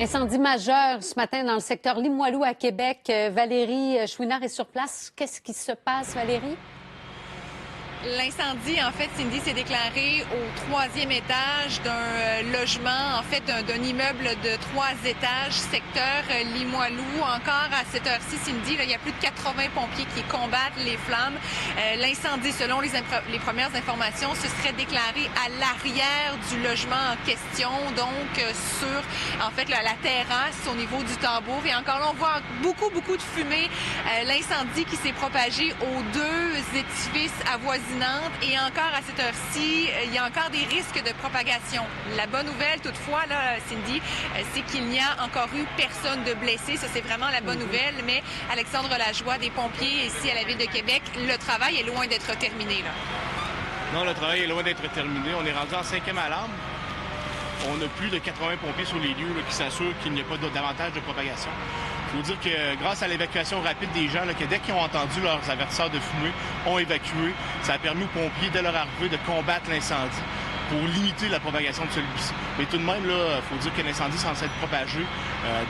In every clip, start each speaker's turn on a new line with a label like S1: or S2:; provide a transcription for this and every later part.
S1: Incendie majeur ce matin dans le secteur Limoilou à Québec. Valérie Chouinard est sur place. Qu'est-ce qui se passe, Valérie?
S2: L'incendie, en fait, Cindy, s'est déclaré au 3e étage d'un logement, en fait, d'un immeuble de 3 étages, secteur Limoilou. Encore à cette heure-ci, Cindy, là, il y a plus de 80 pompiers qui combattent les flammes. L'incendie, selon les premières informations, se serait déclaré à l'arrière du logement en question, donc sur, en fait, la terrasse au niveau du tambour. Et encore là, on voit beaucoup de fumée. L'incendie qui s'est propagé aux 2 édifices avoisinants. Et encore à cette heure-ci, il y a encore des risques de propagation. La bonne nouvelle, toutefois, là, Cindy, c'est qu'il n'y a encore eu personne de blessé. Ça, c'est vraiment la bonne nouvelle. Mais Alexandre Lajoie, des pompiers ici à la Ville de Québec, le travail est loin d'être terminé, là.
S3: Non, le travail est loin d'être terminé. On est rendu en 5e alarme. On a plus de 80 pompiers sur les lieux là, qui s'assurent qu'il n'y a pas davantage de propagation. Il faut dire que grâce à l'évacuation rapide des gens, là, que dès qu'ils ont entendu leurs avertisseurs de fumée, ont évacué. Ça a permis aux pompiers, dès leur arrivée, de combattre l'incendie pour limiter la propagation de celui-ci. Mais tout de même, il faut dire que l'incendie est censé être propagé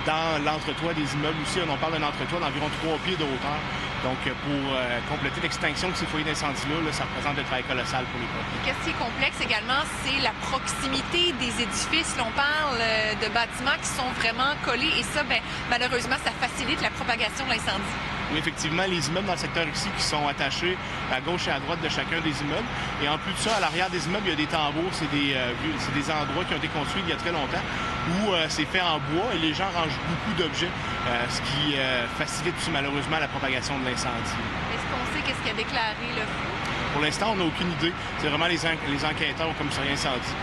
S3: dans l'entretoit des immeubles aussi. On parle d'un entretoit d'environ 3 pieds de hauteur. Donc, pour compléter l'extinction de ces foyers d'incendie-là, ça représente un travail colossal pour les pompiers.
S2: Qu'est-ce qui est complexe également, c'est la proximité des édifices. Là, on parle de bâtiments qui sont vraiment collés et ça, malheureusement, ça facilite la propagation de l'incendie.
S3: Oui, effectivement, les immeubles dans le secteur ici qui sont attachés à gauche et à droite de chacun des immeubles. Et en plus de ça, à l'arrière des immeubles, il y a des tambours. C'est des endroits qui ont été construits il y a très longtemps où c'est fait en bois et les gens rangent beaucoup d'objets, ce qui facilite malheureusement la propagation de l'incendie.
S2: Est-ce qu'on sait qu'est-ce qui a déclaré le feu?
S3: Pour l'instant, on n'a aucune idée. C'est vraiment les enquêteurs au commissariat incendie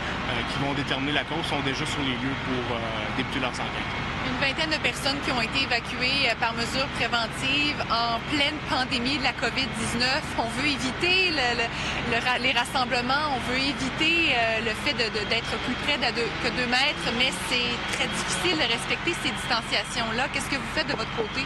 S3: qui vont déterminer la cause, sont déjà sur les lieux pour débuter leurs enquêtes.
S2: Une vingtaine de personnes qui ont été évacuées par mesure préventive en pleine pandémie de la COVID-19. On veut éviter les rassemblements, on veut éviter le fait d'être plus près que 2 mètres, mais c'est très difficile de respecter ces distanciations-là. Qu'est-ce que vous faites de votre côté?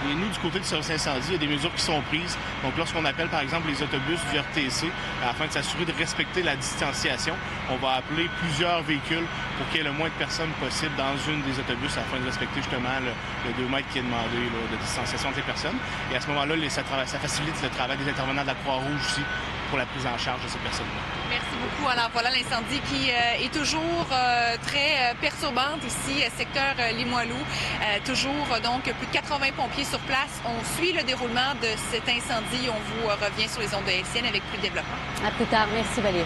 S3: Et nous, du côté du service incendie, il y a des mesures qui sont prises. Donc, lorsqu'on appelle, par exemple, les autobus du RTC, afin de s'assurer de respecter la distanciation, on va appeler plusieurs véhicules pour qu'il y ait le moins de personnes possible dans une des autobus afin de respecter justement le 2 mètres qui est demandé là, de distanciation des personnes. Et à ce moment-là, ça facilite le travail des intervenants de la Croix-Rouge aussi pour la prise en charge de ces personnes-là.
S2: Merci beaucoup. Alors voilà l'incendie qui est toujours très perturbante ici, secteur Limoilou. Toujours donc plus de 80 pompiers sur place. On suit le déroulement de cet incendie. On vous revient sur les ondes de LCN avec plus de développement.
S1: À plus tard. Merci, Valérie.